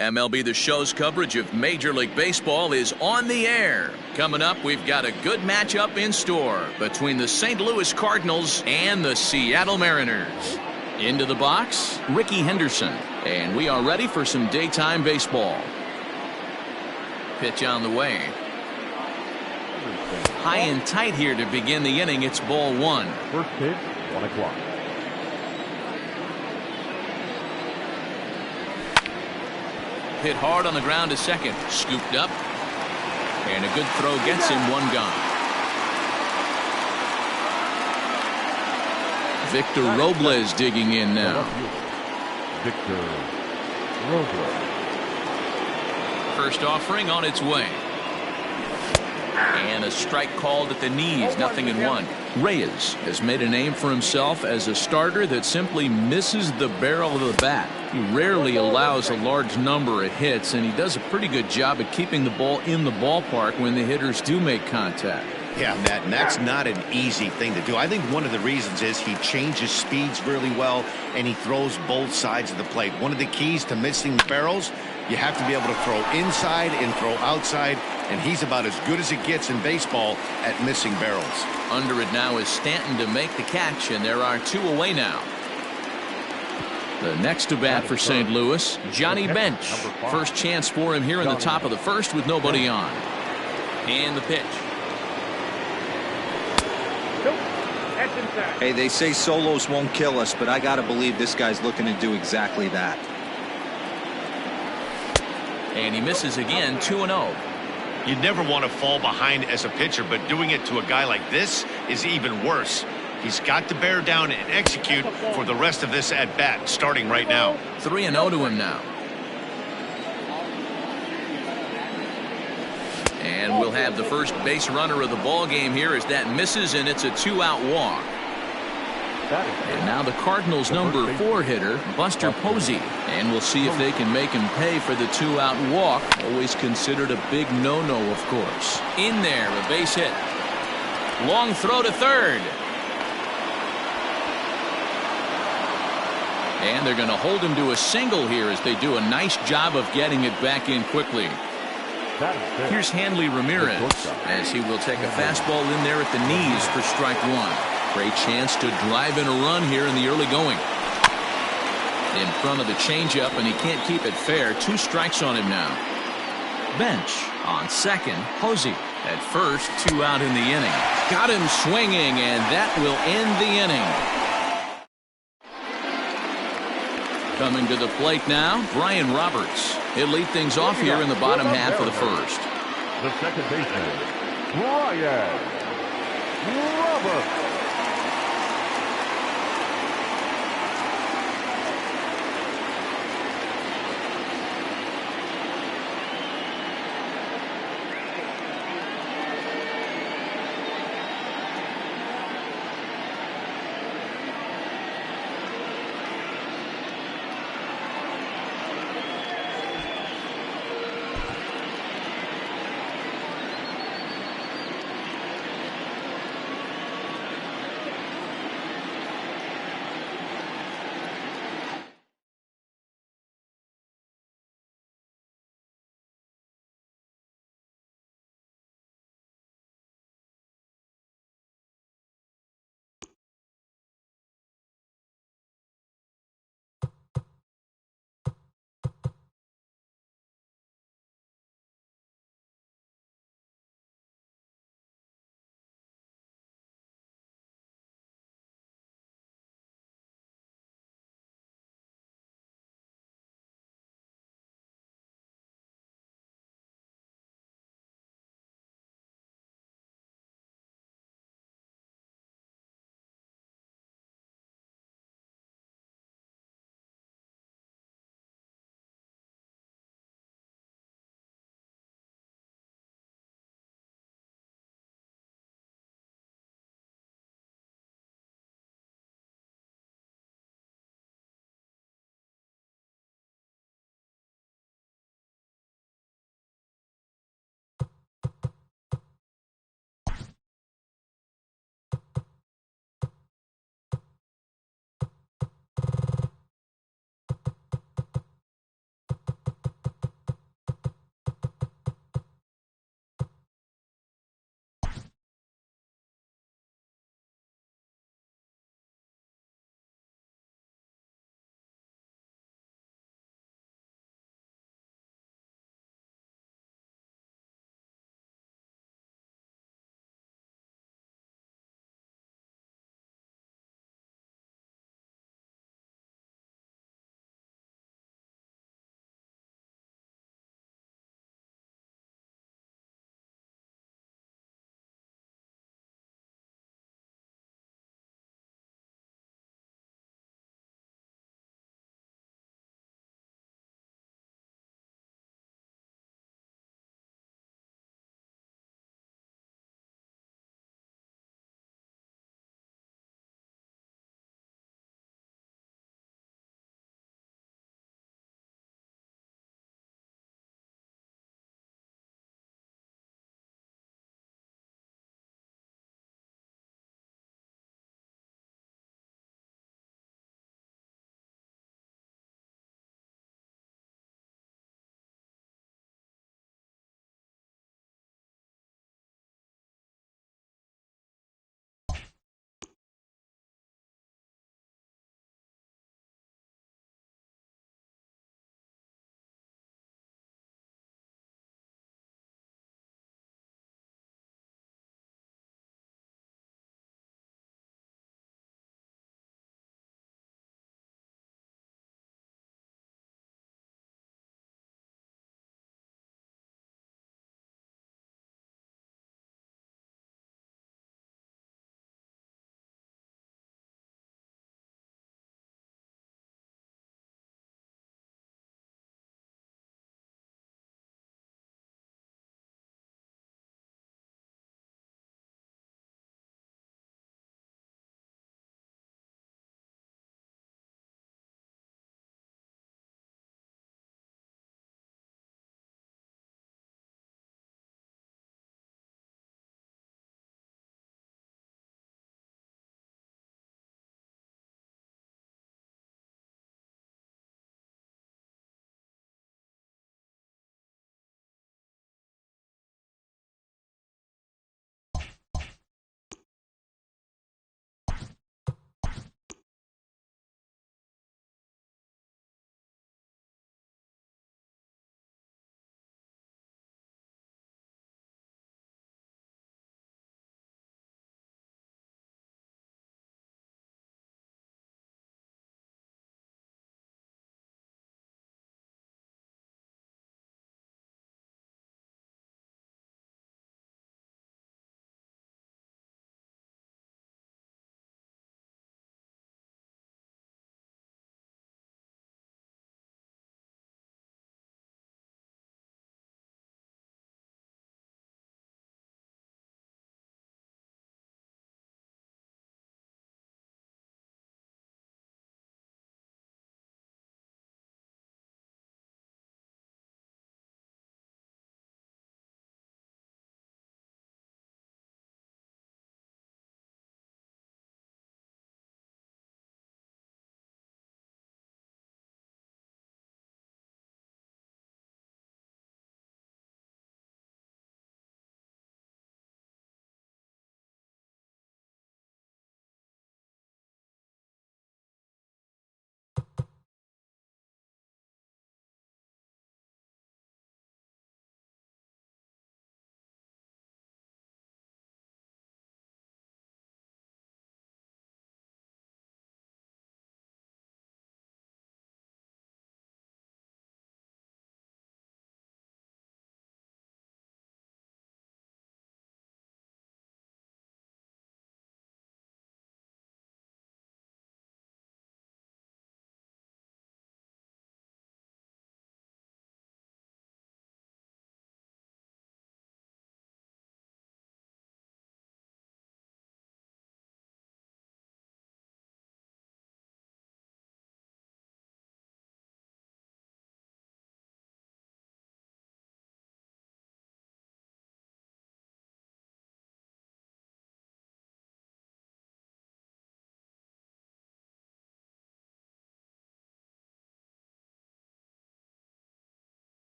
MLB the Show's coverage of Major League Baseball is on the air. Coming up, we've got a good matchup in store between the St. Louis Cardinals and the Seattle Mariners. Into the box, Ricky Henderson. And we are ready for some daytime baseball. Pitch on the way. High and tight here to begin the inning. It's ball one. First pitch, 1 o'clock. Hit hard on the ground to second. Scooped up. And a good throw gets him one gone. Victor Robles digging in now. Victor Robles. First offering on its way. And a strike called at the knees. 0-1. Reyes has made a name for himself as a starter that simply misses the barrel of the bat. He rarely allows a large number of hits, and he does a pretty good job at keeping the ball in the ballpark when the hitters do make contact. Yeah, Matt, and that's not an easy thing to do. I think one of the reasons is he changes speeds really well, and he throws both sides of the plate. One of the keys to missing the barrels, you have to be able to throw inside and throw outside, and he's about as good as it gets in baseball at missing barrels. Under it now is Stanton to make the catch, and there are two away now. The next to bat for St. Louis, Johnny Bench. First chance for him here in the top of the first with nobody on. And the pitch. Hey, they say solos won't kill us, but I got to believe this guy's looking to do exactly that. And he misses again, 2-0. You never want to fall behind as a pitcher, but doing it to a guy like this is even worse. He's got to bear down and execute for the rest of this at-bat, starting right now. 3-0 to him now. And we'll have the first base runner of the ball game here as that misses, and it's a 2-out walk. And now the Cardinals' number 4 hitter, Buster Posey. And we'll see if they can make him pay for the 2-out walk. Always considered a big no-no, of course. In there, a base hit. Long throw to third. And they're going to hold him to a single here as they do a nice job of getting it back in quickly. Here's Hanley Ramirez as he will take a fastball in there at the knees for strike one. Great chance to drive in a run here in the early going. In front of the changeup, and he can't keep it fair. 2 strikes on him now. Bench on second. Posey at first. 2 out in the inning. Got him swinging, and that will end the inning. Coming to the plate now, Brian Roberts. He'll lead things off here in the bottom half of the first. The second baseman, Brian Roberts.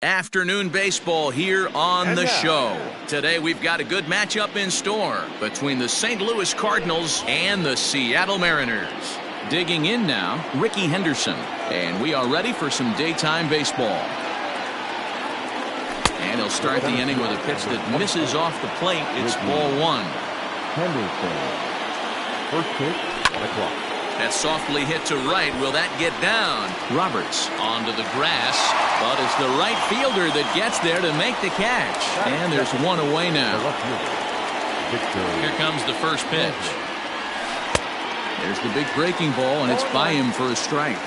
Afternoon baseball here on the show. Today we've got a good matchup in store between the St. Louis Cardinals and the Seattle Mariners. Digging in now, Ricky Henderson. And we are ready for some daytime baseball. And he'll start the inning with a pitch that misses off the plate. It's ball one. Henderson. First pitch, 1 o'clock. That's softly hit to right. Will that get down? Roberts onto the grass, but it's the right fielder that gets there to make the catch. And there's one away now. Here comes the first pitch. There's the big breaking ball, and it's by him for a strike.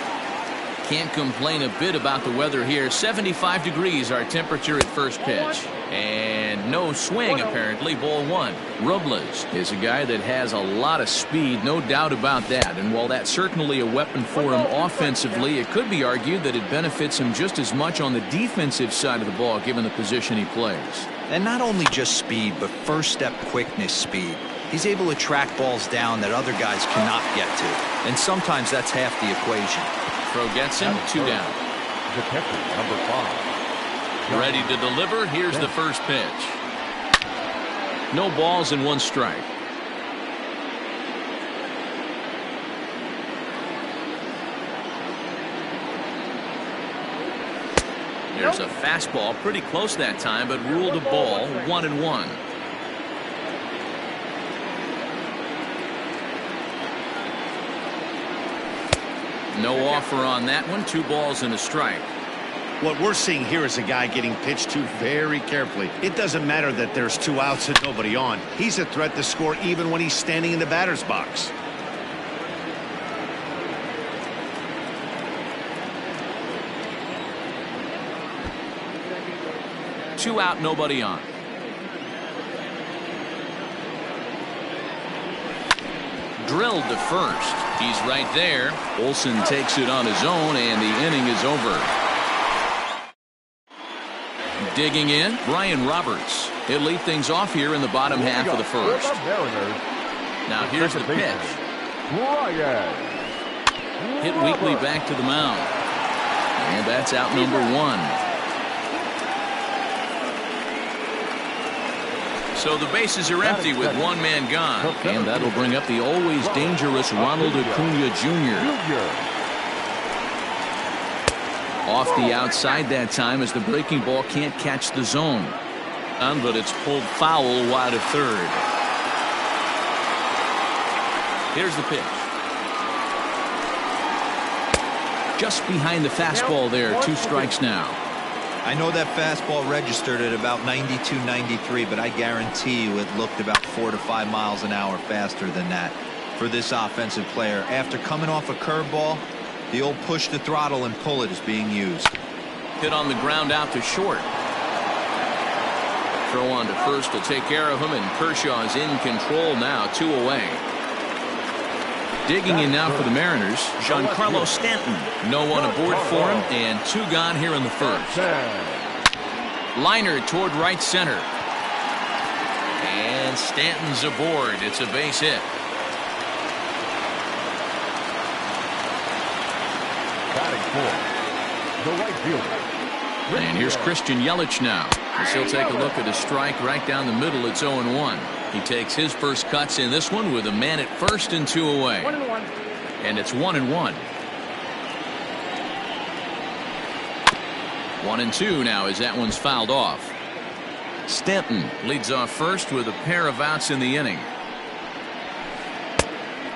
Can't complain a bit about the weather here. 75 degrees our temperature at first pitch. And no swing, apparently. Ball one. Robles is a guy that has a lot of speed, no doubt about that. And while that's certainly a weapon for him offensively, it could be argued that it benefits him just as much on the defensive side of the ball, given the position he plays. And not only just speed, but first step quickness speed. He's able to track balls down that other guys cannot get to. And sometimes that's half the equation. Throw gets him, 2 down. The catcher, number 5. Ready to deliver. Here's the first pitch. No balls and 1 strike. There's a fastball, pretty close that time, but ruled a ball. 1-1. No offer on that one. 2 balls and a strike. What we're seeing here is a guy getting pitched to very carefully. It doesn't matter that there's 2 outs and nobody on. He's a threat to score even when he's standing in the batter's box. Two out, nobody on. Drilled to first. He's right there. Olsen takes it on his own, and the inning is over. Digging in, Brian Roberts. He'll lead things off here in the bottom half of the first. Now here's the pitch. Hit weakly back to the mound. And that's out number 1. So the bases are empty with 1 man gone. And that'll bring up the always dangerous Ronald Acuna Jr. Off the outside that time as the breaking ball can't catch the zone. But it's pulled foul wide of third. Here's the pitch. Just behind the fastball there. 2 strikes now. I know that fastball registered at about 92, 93, but I guarantee you it looked about 4 to 5 miles an hour faster than that for this offensive player. After coming off a curveball, the old push the throttle and pull it is being used. Hit on the ground out to short. Throw on to first to take care of him, and Kershaw's in control now. 2 away. Digging in now for the Mariners, Giancarlo Stanton. No one aboard for him, and 2 gone here in the first. Liner toward right center. And Stanton's aboard. It's a base hit. The right fielder. And here's Christian Yelich now. As he'll take a look at a strike right down the middle. It's 0-1. He takes his first cuts in this one with a man at first and 2 away. 1-1. And it's 1-1. 1-2 now as that one's fouled off. Stanton leads off first with a pair of outs in the inning.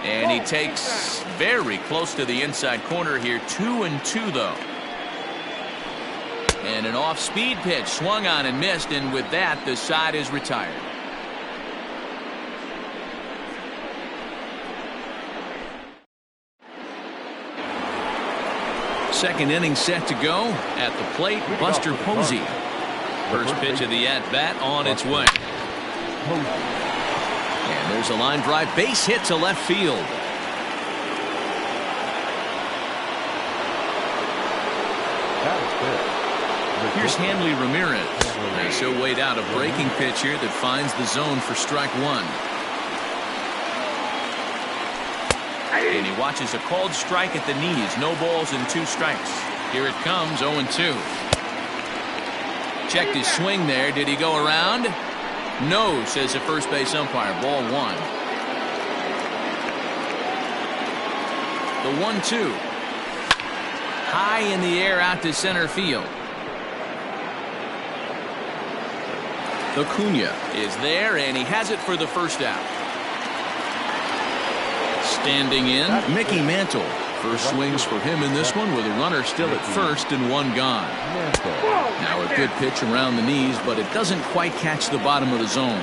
And he takes very close to the inside corner here. 2-2 though. And an off-speed pitch swung on and missed, and with that the side is retired. Second inning set to go. At the plate, Buster Posey. First pitch of the at-bat on its way. And there's a line drive base hit to left field. Here's Hanley Ramirez. As he'll wait out a breaking pitch here that finds the zone for strike 1. And he watches a called strike at the knees. No balls and 2 strikes. Here it comes, 0-2. Checked his swing there. Did he go around? No, says the first base umpire. Ball 1. The 1-2. High in the air out to center field. Acuna is there, and he has it for the first out. Standing in, Mickey Mantle. First swings for him in this one with a runner still at first and 1 gone. Now a good pitch around the knees, but it doesn't quite catch the bottom of the zone.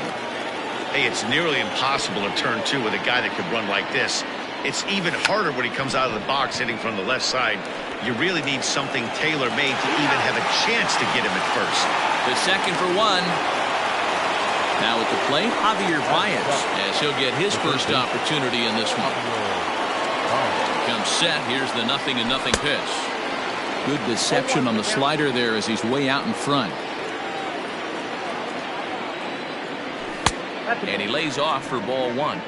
Hey, it's nearly impossible to turn 2 with a guy that could run like this. It's even harder when he comes out of the box hitting from the left side. You really need something tailor-made to even have a chance to get him at first. The second for 1. Now at the plate, Javier Baez, as he'll get his first opportunity in this one. Comes set. Here's the 0-0 pitch. Good deception on the slider there as he's way out in front. And he lays off for ball 1.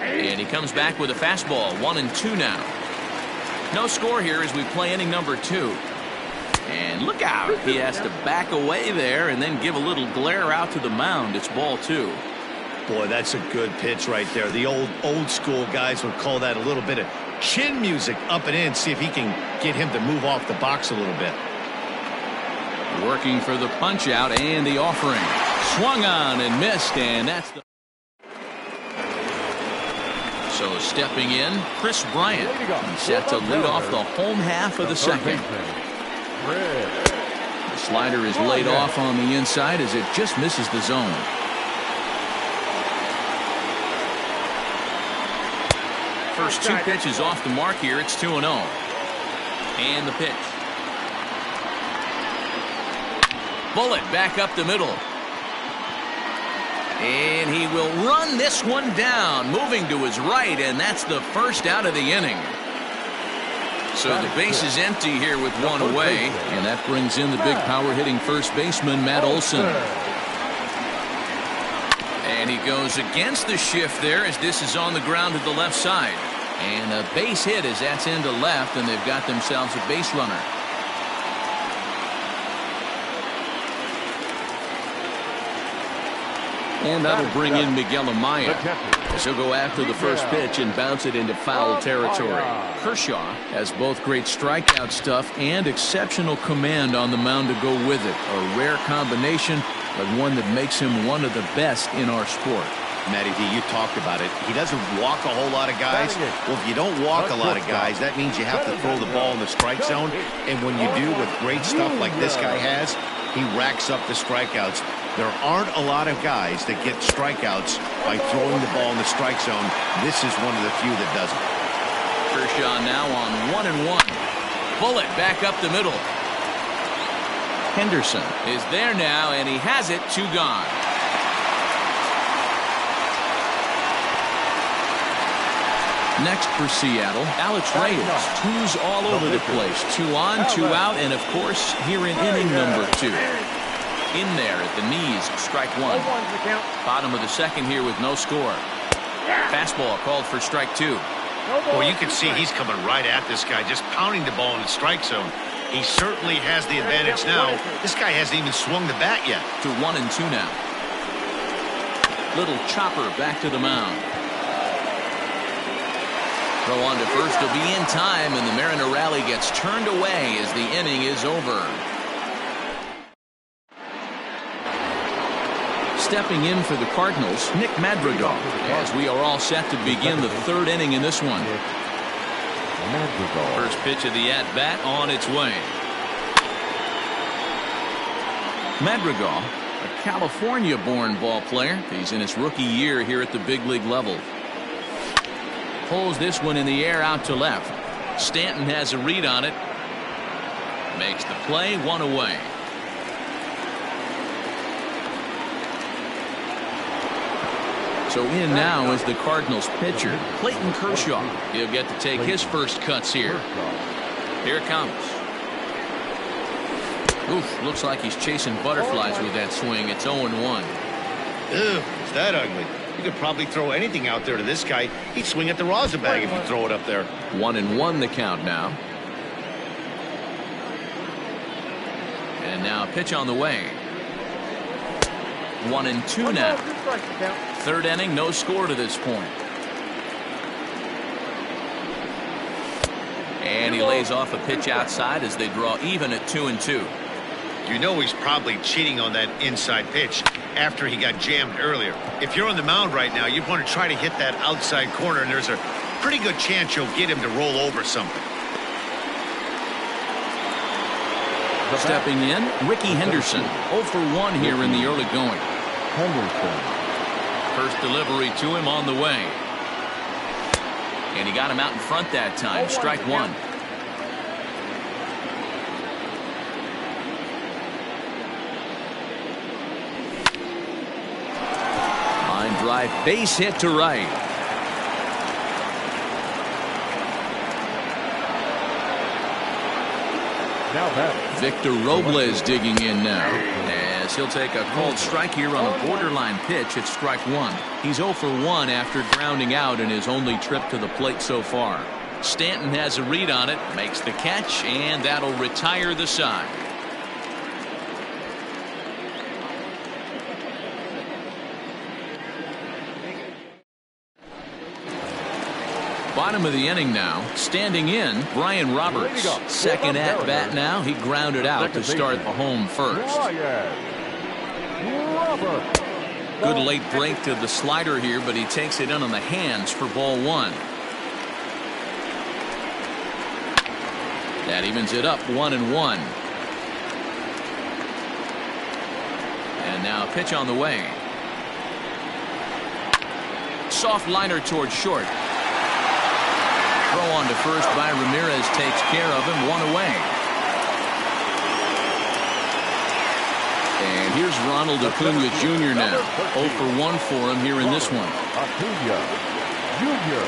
And he comes back with a fastball. 1-2 now. No score here as we play inning number 2. And look out. He has to back away there and then give a little glare out to the mound. It's ball 2. Boy, that's a good pitch right there. The old school guys would call that a little bit of chin music up and in. See if he can get him to move off the box a little bit. Working for the punch out and the offering. Swung on and missed, and that's the... So stepping in, Chris Bryant. He's set to lead off the home half of the second. The slider is laid off on the inside as it just misses the zone. First 2 pitches off the mark here. It's 2-0. And the pitch. Bullet back up the middle. And he will run this one down, moving to his right, and that's the first out of the inning. So the base is empty here with 1 away, and that brings in the big power hitting first baseman, Matt Olson. And he goes against the shift there as this is on the ground to the left side. And a base hit as that's into left, and they've got themselves a base runner. And that'll bring in Miguel Amaya as he'll go after the first pitch and bounce it into foul territory. Kershaw has both great strikeout stuff and exceptional command on the mound to go with it. A rare combination, but one that makes him one of the best in our sport. Matty D, you talked about it. He doesn't walk a whole lot of guys. Well, if you don't walk a lot of guys, that means you have to throw the ball in the strike zone. And when you do with great stuff like this guy has, he racks up the strikeouts. There aren't a lot of guys that get strikeouts by throwing the ball in the strike zone. This is one of the few that doesn't. Kershaw now on 1-1. Bullet back up the middle. Henderson is there now, and he has it. 2 gone. Next for Seattle, Alex Reyes. 2s all over the place. 2 on, 2 out, and of course here in inning number 2. In there at the knees, strike 1. Bottom of the second here with no score. Fastball called for strike 2. Well, you can see he's coming right at this guy, just pounding the ball in the strike zone. He certainly has the advantage now. This guy hasn't even swung the bat yet. To 1-2 now. Little chopper back to the mound. Throw on to first will be in time, and the Mariner rally gets turned away as the inning is over. Stepping in for the Cardinals, Nick Madrigal, as we are all set to begin the 3rd inning in this one. First pitch of the at-bat on its way. Madrigal, a California-born ball player. He's in his rookie year here at the big league level. Pulls this one in the air out to left. Stanton has a read on it. Makes the play. 1 away. So in now is the Cardinals pitcher, Clayton Kershaw. He'll get to take his first cuts here. Here it comes. Oof, looks like he's chasing butterflies with that swing. It's 0-1. Ew, is that ugly? You could probably throw anything out there to this guy. He'd swing at the rosin bag if you throw it up there. 1-1 the count now. And now a pitch on the way. 1-2 now. Third inning, no score to this point. And he lays off a pitch outside as they draw even at 2-2. You know he's probably cheating on that inside pitch after he got jammed earlier. If you're on the mound right now, you want to try to hit that outside corner, and there's a pretty good chance you'll get him to roll over something. Stepping in, Ricky Henderson. 0 for 1 here in the early going. Henderson. First delivery to him on the way. And he got him out in front that time. Strike one. Line drive, base hit to right. Now that Victor Robles digging in now, as he'll take a called strike here on a borderline pitch at strike one. He's 0 for 1 after grounding out in his only trip to the plate so far. Stanton has a read on it, makes the catch, and that'll retire the side. Bottom of the inning now. Standing in, Brian Roberts. Second at bat now. He grounded out to start the home first. Good late break to the slider here, but he takes it in on the hands for ball one. That evens it up 1-1. And now a pitch on the way. Soft liner towards short. Throw on to first by Ramirez takes care of him. 1 away. And here's Ronald Acuna Jr. now. 0 for 1 for him here in this one. Acuna Jr.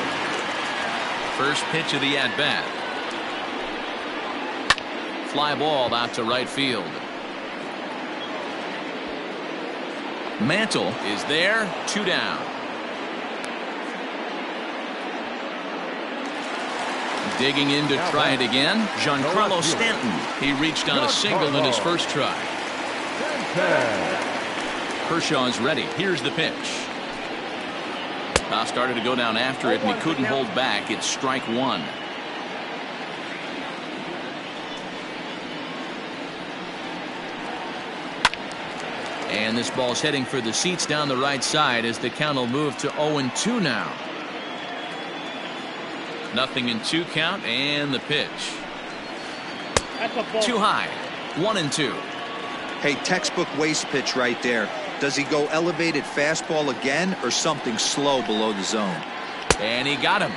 First pitch of the at-bat. Fly ball out to right field. Mantle is there. 2 down. Digging in to try it again. Giancarlo Stanton. He reached on a single in his first try. Kershaw's ready. Here's the pitch. Now started to go down after it, and he couldn't hold back. It's strike one. And this ball's heading for the seats down the right side as the count will move to 0-2 now. 0-2 count, and the pitch. Too high. 1-2. Hey, textbook waste pitch right there. Does he go elevated fastball again or something slow below the zone? And he got him.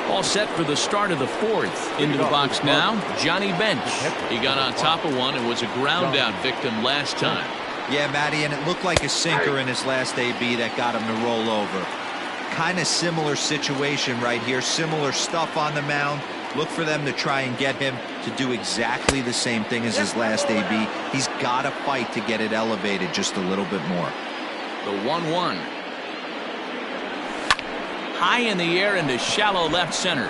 All set for the start of the fourth. Into the box now, Johnny Bench. He got on top of one and was a ground out victim last time. Yeah, Matty, and it looked like a sinker in his last AB that got him to roll over. Kind of similar situation right here. Similar stuff on the mound. Look for them to try and get him to do exactly the same thing as his last AB. He's got to fight to get it elevated just a little bit more. The 1-1. High in the air into shallow left center.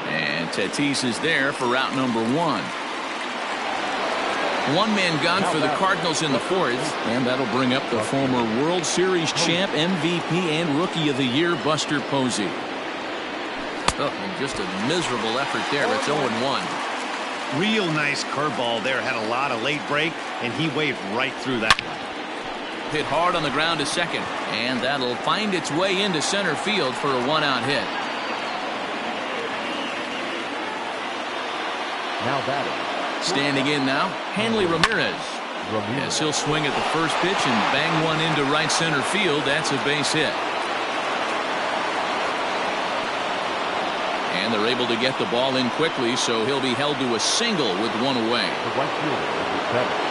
And Tatis is there for route number 1. One man gone for the Cardinals in the fourth, and that'll bring up the former World Series champ, MVP, and Rookie of the Year, Buster Posey. Oh, and just a miserable effort there. It's 0-1. Real nice curveball there. Had a lot of late break, and he waved right through that one. Hit hard on the ground to second, and that'll find its way into center field for a 1-out hit. Now batting. Standing in now, Hanley Ramirez. Yes, he'll swing at the first pitch and bang one into right center field. That's a base hit. And they're able to get the ball in quickly, so he'll be held to a single with 1 away. The right fielder,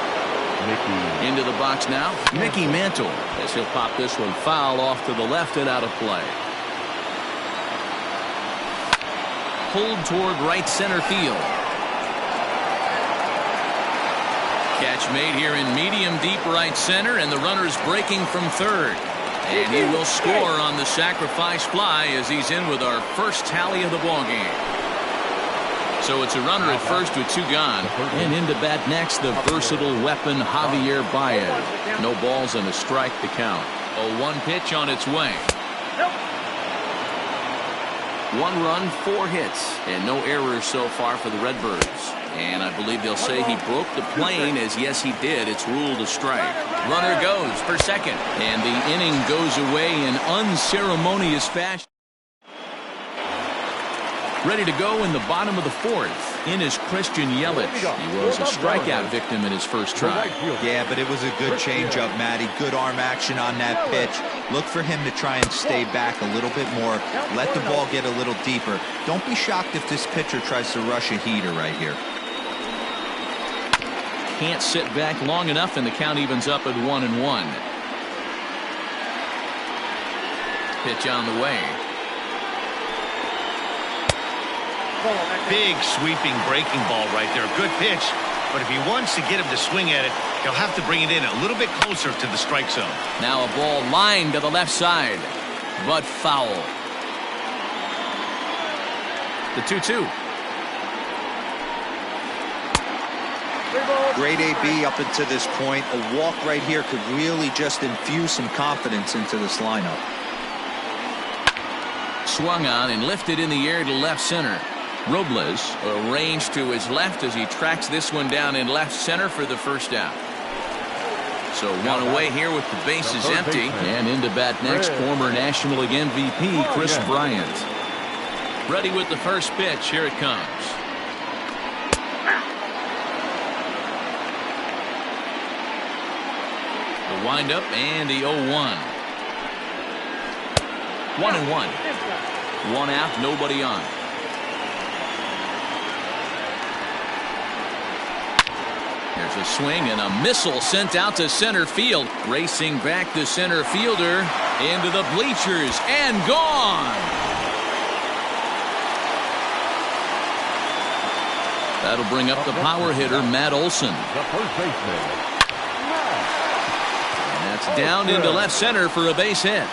Mickey. Into the box now, Mickey Mantle, as he'll pop this one foul off to the left and out of play. Pulled toward right center field. Catch made here in medium deep right center, and the runner's breaking from third. And he will score on the sacrifice fly as he's in with our first tally of the ballgame. So it's a runner at first with two gone. And into bat next, the versatile weapon Javier Baez. No balls and a strike to count. A 1 pitch on its way. 1 run, 4 hits, and no errors so far for the Redbirds. And I believe they'll say he broke the plane, as yes he did. It's ruled a strike. Runner goes for second, and the inning goes away in unceremonious fashion. Ready to go in the bottom of the 4th. In is Christian Yelich. He was a strikeout victim in his first try. Yeah, but it was a good changeup, Matty. Good arm action on that pitch. Look for him to try and stay back a little bit more. Let the ball get a little deeper. Don't be shocked if this pitcher tries to rush a heater right here. Can't sit back long enough, and the count evens up at 1-1. Pitch on the way. Big sweeping breaking ball right there. Good pitch. But if he wants to get him to swing at it, he'll have to bring it in a little bit closer to the strike zone. Now a ball lined to the left side, but foul. The 2-2. Great AB up until this point. A walk right here could really just infuse some confidence into this lineup. Swung on and lifted in the air to left center. Robles arranged to his left as he tracks this one down in left center for the first out. So one away here with the bases empty. And into bat next, former National League MVP Chris Bryant. Ready with the first pitch. Here it comes. The windup and the 0-1. 1-1. 1 out, nobody on. There's a swing and a missile sent out to center field. Racing back the center fielder into the bleachers and gone. That'll bring up the power hitter, Matt Olson. The first baseman. And that's down into left center for a base hit.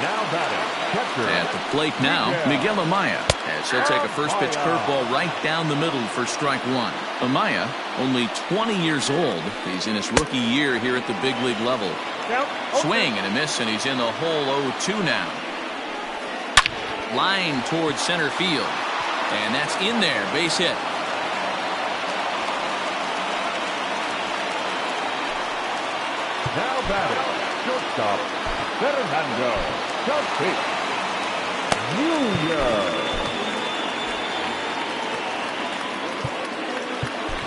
Now batting. At the plate now, Miguel Amaya, as he'll take a first pitch curveball right down the middle for strike 1. Amaya, only 20 years old. He's in his rookie year here at the big league level. Swing and a miss, and he's in the hole 0-2 now. Line towards center field, and that's in there, base hit. Now batting. Shortstop. Fernando.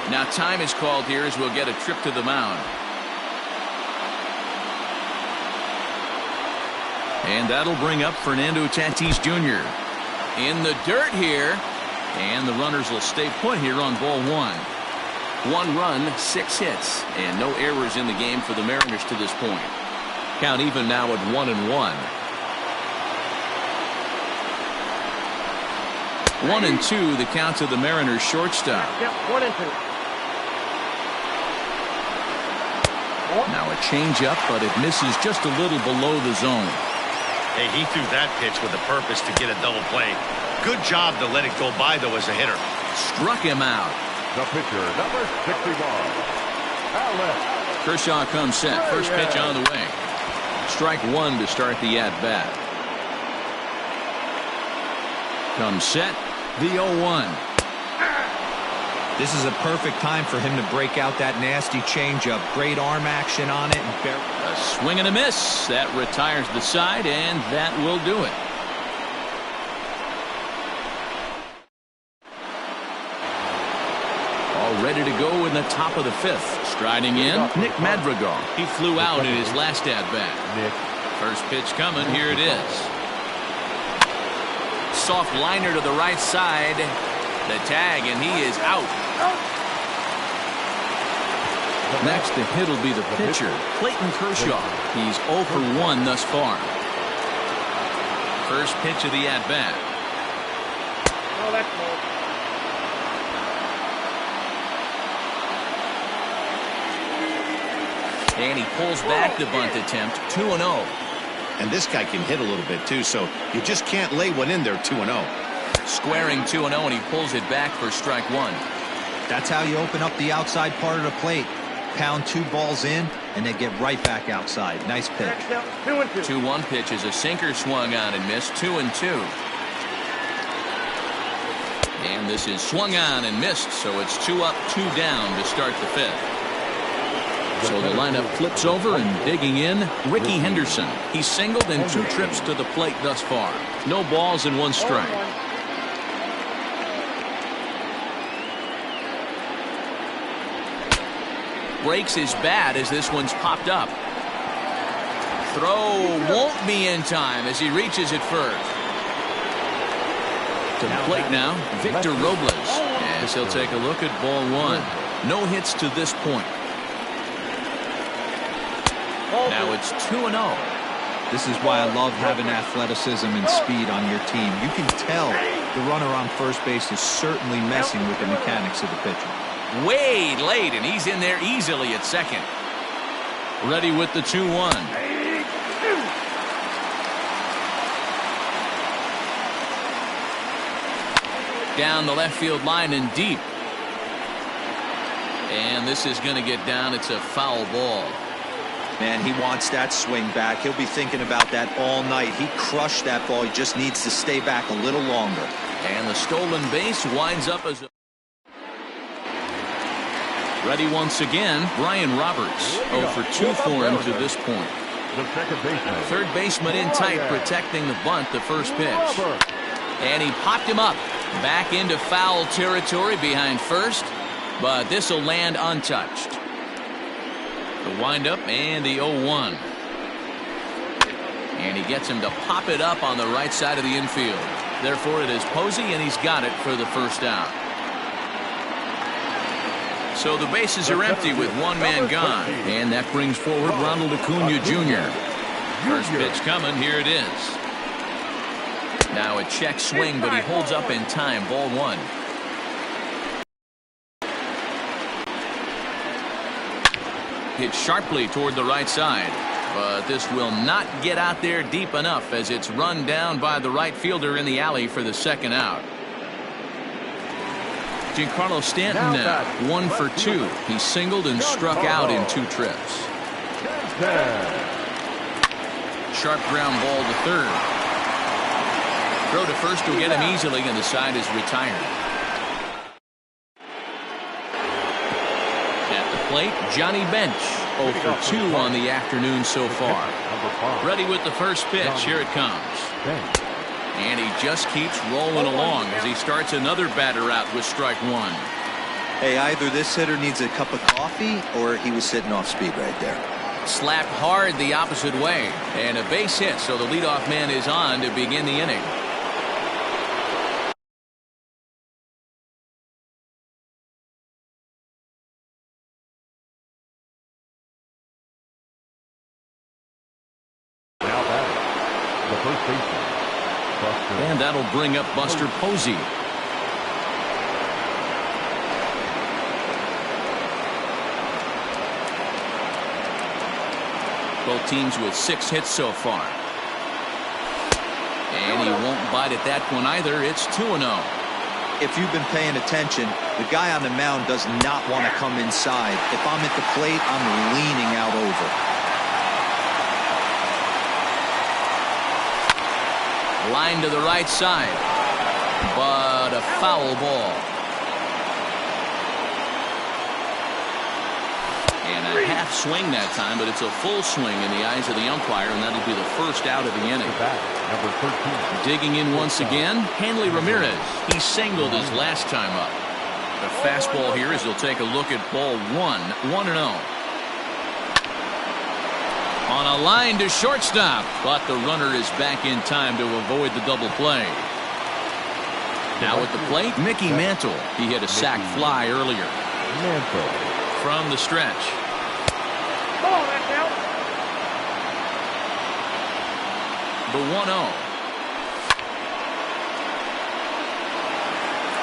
Now time is called here as we'll get a trip to the mound. And that'll bring up Fernando Tatis Jr. in the dirt here. And the runners will stay put here on ball 1. 1 run, 6 hits, and no errors in the game for the Mariners to this point. Count even now at 1-1. 1-2, the count to the Mariners shortstop. Yep, 1-2. Now a changeup, but it misses just a little below the zone. Hey, he threw that pitch with a purpose to get a double play. Good job to let it go by, though, as a hitter. Struck him out. The pitcher, number 61. Alex. Kershaw comes set. First pitch on the way. Strike 1 to start the at-bat. Comes set. The 0-1. This is a perfect time for him to break out that nasty changeup. Great arm action on it. A swing and a miss. That retires the side, and that will do it. All ready to go in the top of the 5th. Striding in, Nick Madrigal. He flew out in his last at-bat. First pitch coming. Here it is. Soft liner to the right side. The tag, and he is out. Next to hit will be the pitcher, Clayton Kershaw. He's 0 for 1 thus far. First pitch of the at-bat. And he pulls back the bunt attempt, 2-0. And this guy can hit a little bit too, so you just can't lay one in there 2-0. Squaring 2-0, and he pulls it back for strike one. That's how you open up the outside part of the plate. Pound 2 balls in, and then get right back outside. Nice pitch. 2-1 pitch is a sinker swung on and missed, 2-2. And this is swung on and missed, so it's 2 up, 2 down to start the 5th. So the lineup flips over, and digging in, Ricky Henderson. He's singled in 2 trips to the plate thus far. No balls and 1 strike. Breaks his bat as this one's popped up. Throw won't be in time as he reaches it first. To the plate now, Victor Robles, as he'll take a look at ball 1. No hits to this point. Now it's 2-0. This is why I love having athleticism and speed on your team. You can tell the runner on first base is certainly messing with the mechanics of the pitcher. Way late, and he's in there easily at second. Ready with the 2-1. Down the left field line and deep. And this is going to get down. It's a foul ball. Man, he wants that swing back. He'll be thinking about that all night. He crushed that ball. He just needs to stay back a little longer. And the stolen base winds up as a... Ready once again, Brian Roberts. 0 for 2 for him to this point. Third baseman in tight, protecting the bunt, the first pitch. And he popped him up. Back into foul territory behind first, but this will land untouched. The windup and the 0-1. And he gets him to pop it up on the right side of the infield. Therefore, it is Posey, and he's got it for the first out. So the bases are empty with 1 man gone. And that brings forward Ronald Acuna Jr. First pitch coming. Here it is. Now a check swing, but he holds up in time. Ball 1. Hit sharply toward the right side, but this will not get out there deep enough as it's run down by the right fielder in the alley for the second out. Giancarlo Stanton now 1 for 2. He singled and struck out in 2 trips. Sharp ground ball to third. Throw to first will get him easily, and the side is retired. At the plate, Johnny Bench. 0 for 2 on the afternoon so far. Ready with the first pitch. Here it comes. And he just keeps rolling along as he starts another batter out with strike 1. Hey, either this hitter needs a cup of coffee or he was sitting off speed right there. Slapped hard the opposite way. And a base hit, so the leadoff man is on to begin the inning. And that'll bring up Buster Posey. Both teams with 6 hits so far. And he won't bite at that one either. It's 2-0. If you've been paying attention, the guy on the mound does not want to come inside. If I'm at the plate, I'm leaning out over. Line to the right side, but a foul ball. And a half swing that time, but it's a full swing in the eyes of the umpire, and that'll be the first out of the inning. Number 13. Digging in once again, Hanley Ramirez. He singled his last time up. The fastball here as he'll take a look at ball 1, 1-0. On a line to shortstop, but the runner is back in time to avoid the double play. Now at the plate, Mickey Mantle. He hit a sac fly earlier. Mantle. From the stretch. The 1-0.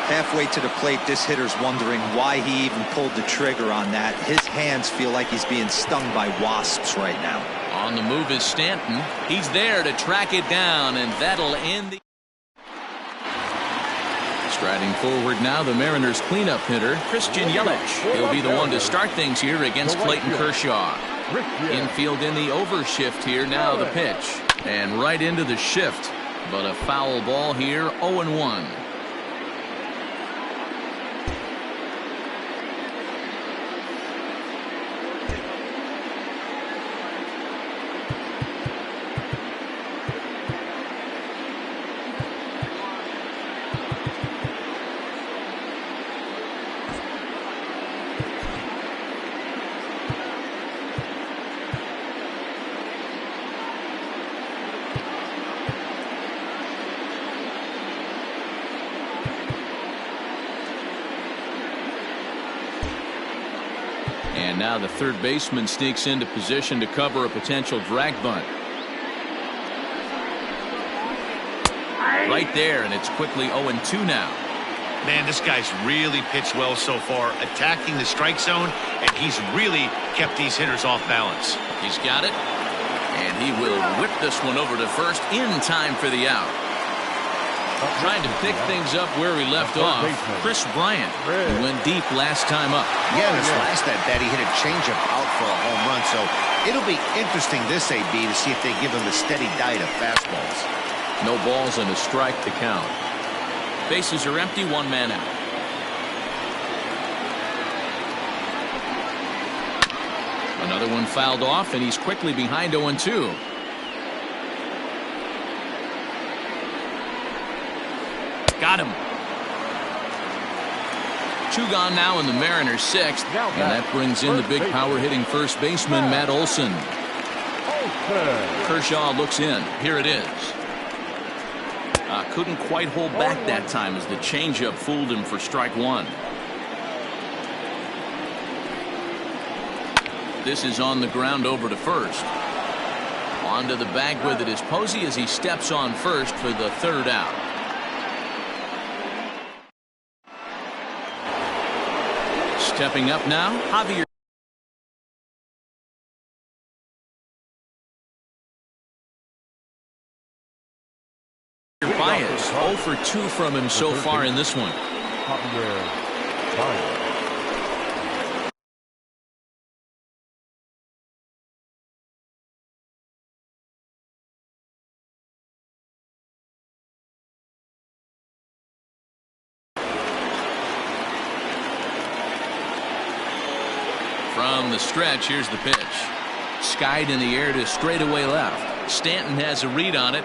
Halfway to the plate, this hitter's wondering why he even pulled the trigger on that. His hands feel like he's being stung by wasps right now. On the move is Stanton. He's there to track it down, and that'll end the... Striding forward now, the Mariners cleanup hitter, Christian Yelich. He'll be the one to start things here against Clayton Kershaw. Infield in the overshift here, now the pitch. And right into the shift. But a foul ball here, 0-1. And now the third baseman sneaks into position to cover a potential drag bunt. Right there, and it's quickly 0-2 now. Man, this guy's really pitched well so far, attacking the strike zone, and he's really kept these hitters off balance. He's got it, and he will whip this one over to first in time for the out. Trying to pick things up where he left off, Chris Bryant, who went deep last time up. Yeah, this last at bat, he hit a changeup out for a home run, so it'll be interesting this AB to see if they give him a steady diet of fastballs. No balls and a strike to count. Bases are empty, one man out. Another one fouled off, and he's quickly behind 0-2. Got him. Two gone now in the Mariners' sixth, and that brings in the big power hitting first baseman Matt Olson. Kershaw looks in. Here it is. Couldn't quite hold back that time as the changeup fooled him for strike one. This is on the ground over to first. Onto the bag with it is Posey as he steps on first for the third out. Stepping up now, Javier. Baez, 0 for 2 from him so far in this one. From the stretch, here's the pitch. Skied in the air to straightaway left. Stanton has a read on it.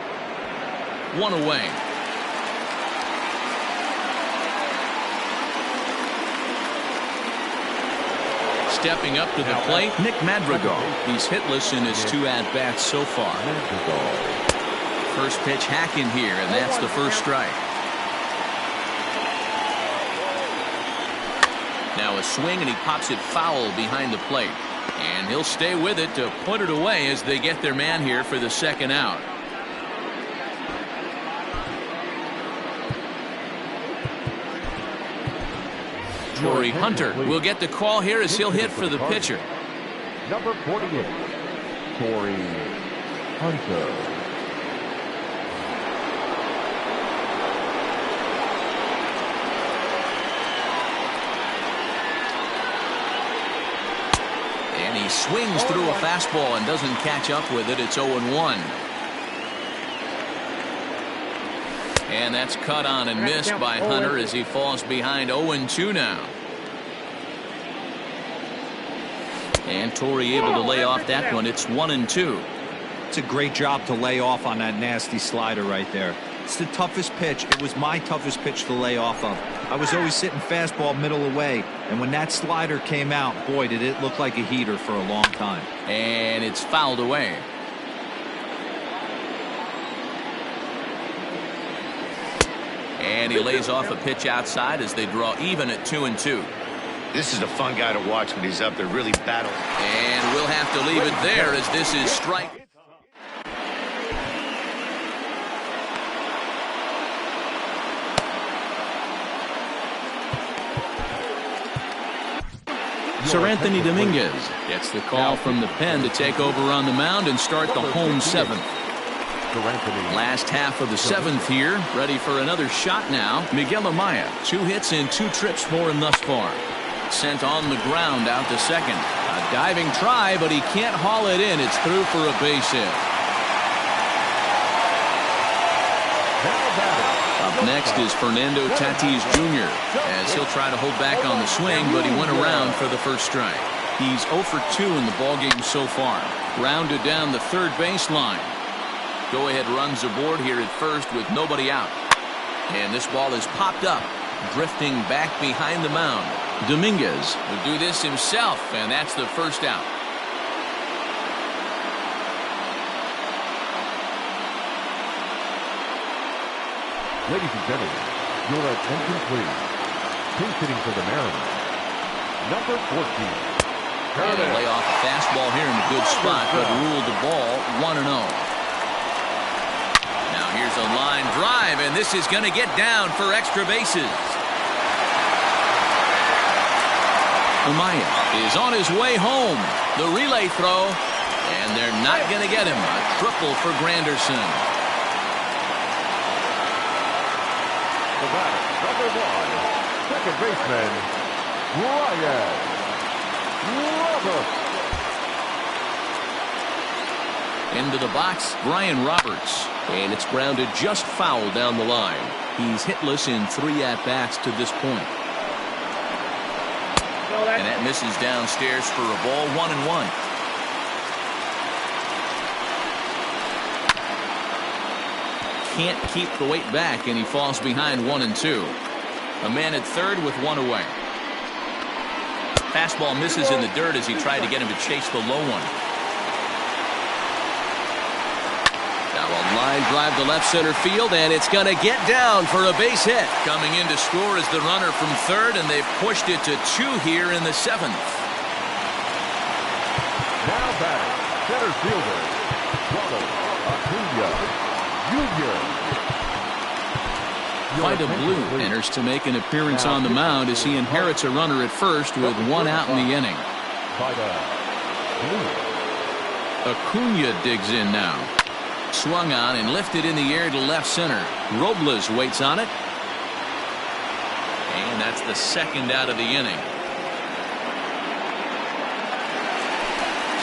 One away. Stepping up to the plate, Nick Madrigal. He's hitless in his 2 at-bats so far. First pitch hacking here, and that's the first strike. Now a swing, and he pops it foul behind the plate. And he'll stay with it to put it away as they get their man here for the second out. Torrey Hunter will get the call here as he'll hit for the pitcher. Number 48, Torrey Hunter. And he swings through a fastball and doesn't catch up with it. It's 0-1. And that's cut on and missed by Hunter as he falls behind 0-2 now. And Torrey able to lay off that one. It's 1-2. It's a great job to lay off on that nasty slider right there. It's the toughest pitch. It was my toughest pitch to lay off of. I was always sitting fastball middle away, and when that slider came out, boy, did it look like a heater for a long time. And it's fouled away. And he lays off a pitch outside as they draw even at 2-2. This is a fun guy to watch when he's up there really battling. And we'll have to leave it there as this is strike. Sir Anthony Dominguez gets the call from the pen to take over on the mound and start the home seventh. Last half of the seventh here. Ready for another shot now. Miguel Amaya. 2 hits and 2 trips for him thus far. Sent on the ground out to second. A diving try, but he can't haul it in. It's through for a base hit. Up next is Fernando Tatis Jr. as he'll try to hold back on the swing, but he went around for the first strike. He's 0 for 2 in the ballgame so far. Grounded down the third baseline. Go-ahead runs aboard here at first with nobody out. And this ball is popped up, drifting back behind the mound. Dominguez will do this himself, and that's the first out. Ladies and gentlemen, your attention please. Pinch hitting for the Mariners, number 14. And he'll lay off a fastball here in a good spot, but ruled the ball 1-0. Now here's a line drive, and this is going to get down for extra bases. Amaya is on his way home. The relay throw, and they're not going to get him. A triple for Granderson. The batter, number 1, second baseman, Ryan Roberts. Into the box, Brian Roberts. And it's grounded just foul down the line. He's hitless in 3 at-bats to this point. And that misses downstairs for a ball, 1-1. Can't keep the weight back, and he falls behind 1-2. A man at third with 1 away. Fastball misses in the dirt as he tried to get him to chase the low one. Now a line drive to left center field, and it's going to get down for a base hit. Coming in to score is the runner from third, and they've pushed it to 2 here in the 7th. Now batting, center fielder, Ronald Acuna Jr. Vida Blue enters to make an appearance on the mound as he inherits a runner at first with 1 out in the inning. Acuna digs in now. Swung on and lifted in the air to left center. Robles waits on it. And that's the 2nd out of the inning.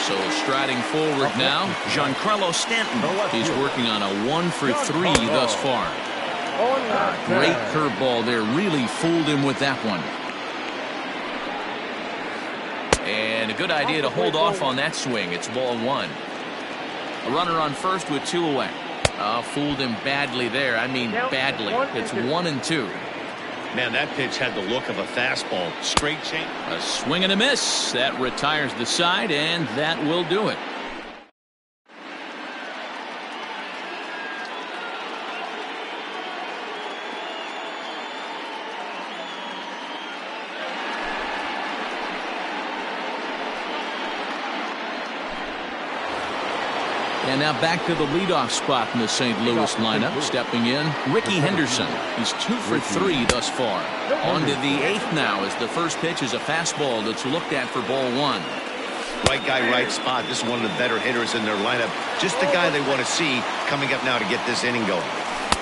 So striding forward now, Giancarlo Stanton. He's working on a 1 for 3 thus far. Great curveball there. Really fooled him with that one. And a good idea to hold off on that swing. It's ball 1. A runner on first with 2 away. Fooled him badly there. I mean badly. It's 1-2. Man, that pitch had the look of a fastball. Straight change. A swing and a miss. That retires the side, and that will do it. And now back to the leadoff spot in the St. Louis lineup. Stepping in, Ricky Henderson. He's 2 for 3 thus far. On to the 8th now as the first pitch is a fastball that's looked at for ball 1. Right guy, right spot. This is one of the better hitters in their lineup. Just the guy they want to see coming up now to get this inning going.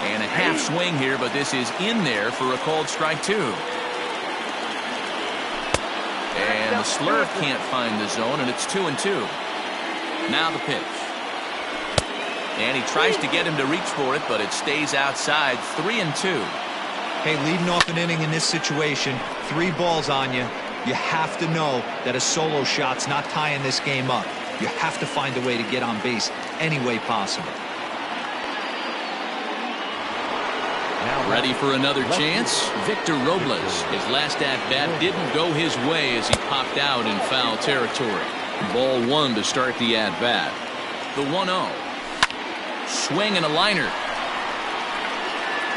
And a half swing here, but this is in there for a called strike 2. And the slurve can't find the zone, and it's 2-2. Now the pitch. And he tries to get him to reach for it, but it stays outside. 3-2. Hey, leading off an inning in this situation, 3 balls on you. You have to know that a solo shot's not tying this game up. You have to find a way to get on base any way possible. Ready for another chance? Victor Robles. His last at-bat didn't go his way as he popped out in foul territory. Ball 1 to start the at-bat. The 1-0. Swing and a liner.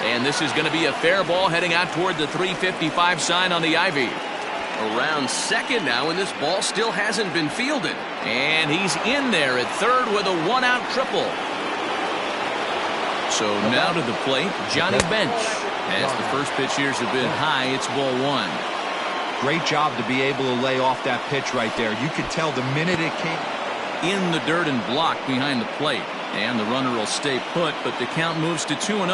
And this is going to be a fair ball heading out toward the 355 sign on the ivy. Around second now, and this ball still hasn't been fielded. And he's in there at third with a 1-out triple. So now to the plate, Johnny Bench. As the first pitch years have been high, it's ball 1. Great job to be able to lay off that pitch right there. You could tell the minute it came in the dirt and blocked behind the plate. And the runner will stay put, but the count moves to 2-0.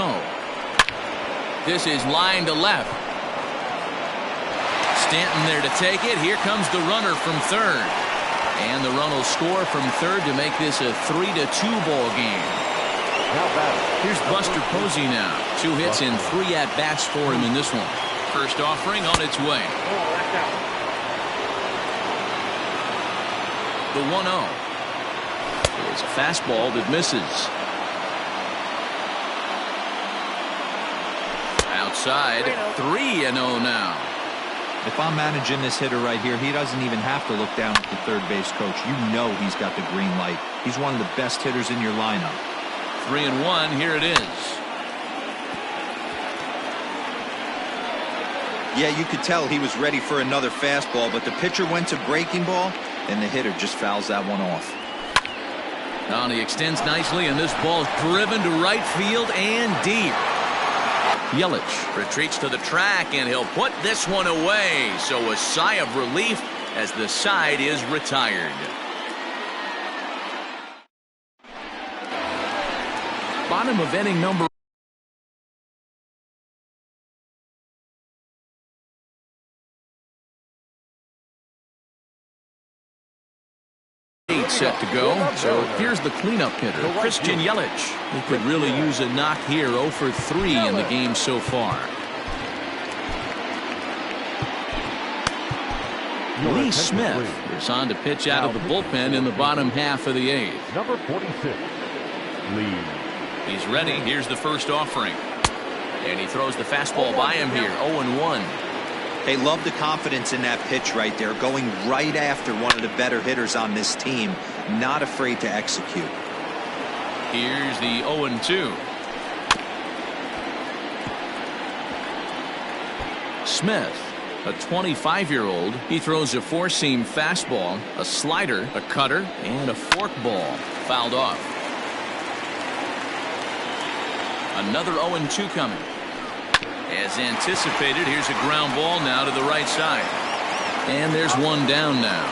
This is line to left. Stanton there to take it. Here comes the runner from third. And the run will score from third to make this a 3-2 ball game. Here's Buster Posey now. 2 hits and 3 at-bats for him in this one. First offering on its way. The 1-0. It's a fastball that misses. Outside, 3-0 now. If I'm managing this hitter right here, he doesn't even have to look down at the third base coach. You know he's got the green light. He's one of the best hitters in your lineup. 3-1, here it is. Yeah, you could tell he was ready for another fastball, but the pitcher went to breaking ball, and the hitter just fouls that one off. Now he extends nicely, and this ball's driven to right field and deep. Yelich retreats to the track, and he'll put this one away. So a sigh of relief as the side is retired. Bottom of inning number 8 set to go. So here's the cleanup hitter, Christian Yelich. He could really use a knock here. 0 for 3 in the game so far. Lee Smith is on to pitch out of the bullpen in the bottom half of the 8th. Number 46, Lee. He's ready. Here's the first offering. And he throws the fastball by him here. 0-1. They love the confidence in that pitch right there, going right after one of the better hitters on this team, not afraid to execute. Here's the 0-2. Smith, a 25-year-old, he throws a four-seam fastball, a slider, a cutter, and a forkball. Fouled off. Another 0-2 coming. As anticipated, here's a ground ball now to the right side. And there's one down now.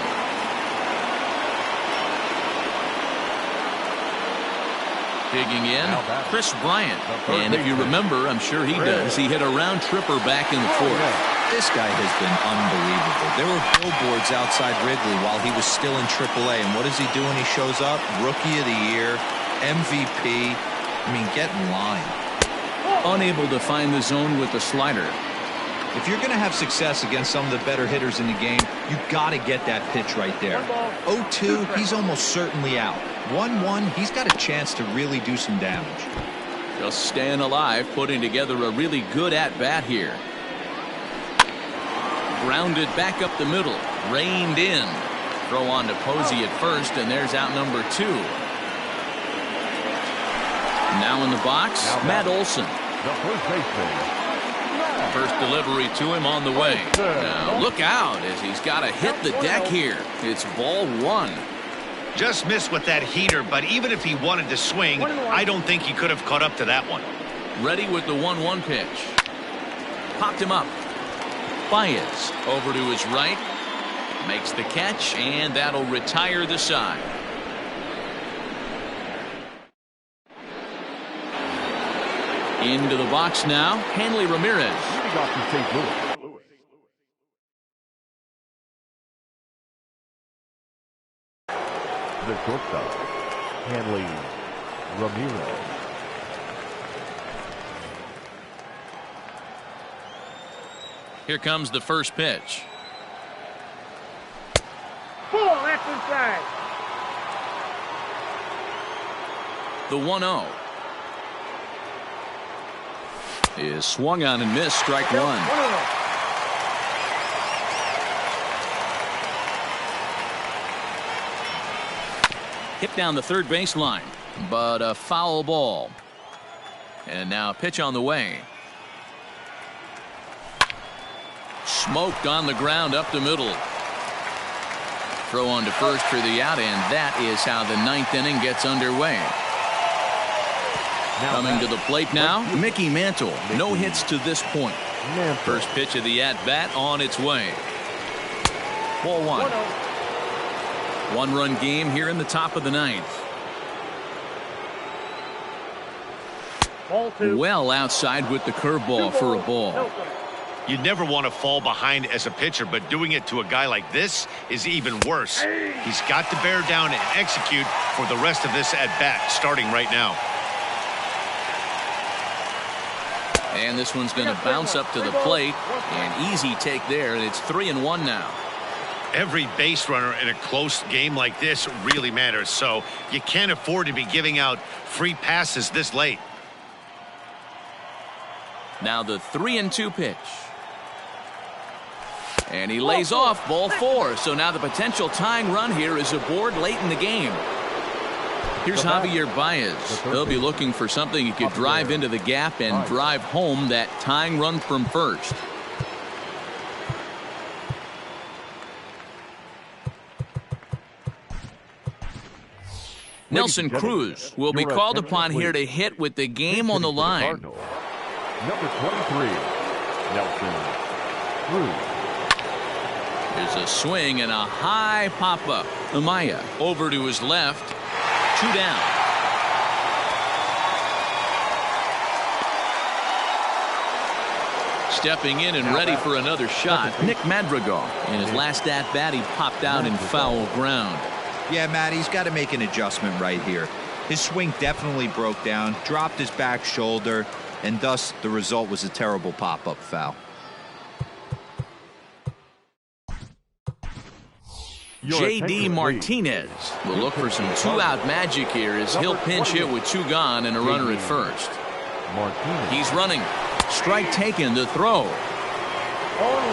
Digging in, Chris Bryant. And if you remember, I'm sure he does, he hit a round tripper back in the 4th. This guy has been unbelievable. There were billboards outside Wrigley while he was still in AAA. And what does he do when he shows up? Rookie of the Year, MVP. I mean, get in line. Unable to find the zone with the slider. If you're going to have success against some of the better hitters in the game, you got to get that pitch right there. 0-2, he's almost certainly out. 1-1, he's got a chance to really do some damage. Just staying alive, putting together a really good at-bat here. Grounded back up the middle, reined in. Throw on to Posey at first, and there's out number 2. Now in the box, Matt Olson. The first baseman. First delivery to him on the way. Now look out as he's got to hit the deck here. It's ball 1. Just missed with that heater, but even if he wanted to swing, I don't think he could have caught up to that one. Ready with the 1-1 pitch. Popped him up. Baez over to his right. Makes the catch, and that'll retire the side. Into the box now, Hanley Ramirez. The shortstop, Hanley Ramirez. Here comes the first pitch. Full left inside. The 1-0. Is swung on and missed. Strike 1. Hit down the third baseline, but a foul ball. And now a pitch on the way. Smoked on the ground up the middle. Throw on to first for the out, and that is how the 9th inning gets underway. Coming to the plate now, Mickey Mantle. No hits to this point. First pitch of the at-bat on its way. Ball 1. 1-0. One-run game here in the top of the ninth. Ball 2. Well outside with the curveball for a ball. You never want to fall behind as a pitcher, but doing it to a guy like this is even worse. He's got to bear down and execute for the rest of this at-bat, starting right now. And this one's going to bounce up to the plate. An easy take there, and it's 3-1 now. Every base runner in a close game like this really matters, so you can't afford to be giving out free passes this late. Now the 3-2 pitch. And he lays off ball 4. So now the potential tying run here is aboard late in the game. Here's Javier Baez. He'll be looking for something he could drive into the gap and drive home that tying run from first. Nelson Cruz will be called upon here to hit with the game on the line. Number 23, Nelson Cruz. There's a swing and a high pop-up. Amaya over to his left. 2 down. Stepping in and ready for another shot, Nick Madrigal. In his last at-bat, he popped out in foul ground. Yeah, Matt, he's got to make an adjustment right here. His swing definitely broke down, dropped his back shoulder, and thus the result was a terrible pop-up foul. J.D. Martinez will look for some two-out magic here as he'll pinch hit with 2 gone and a runner at first. He's running. Strike taken, the throw.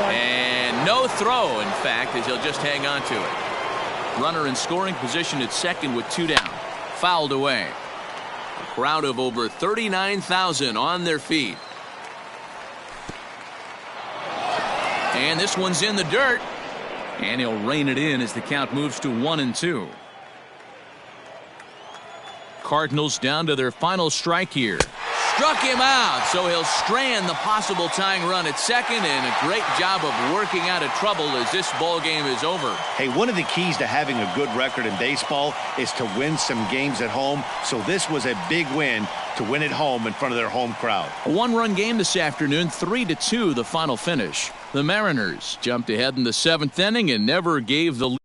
And no throw, in fact, as he'll just hang on to it. Runner in scoring position at second with 2 down. Fouled away. A crowd of over 39,000 on their feet. And this one's in the dirt. And he'll rein it in as the count moves to 1-2. Cardinals down to their final strike here. Struck him out, so he'll strand the possible tying run at second, and a great job of working out of trouble as this ball game is over. Hey, one of the keys to having a good record in baseball is to win some games at home, so this was a big win to win at home in front of their home crowd. A 1-run game this afternoon, 3-2 the final finish. The Mariners jumped ahead in the 7th inning and never gave the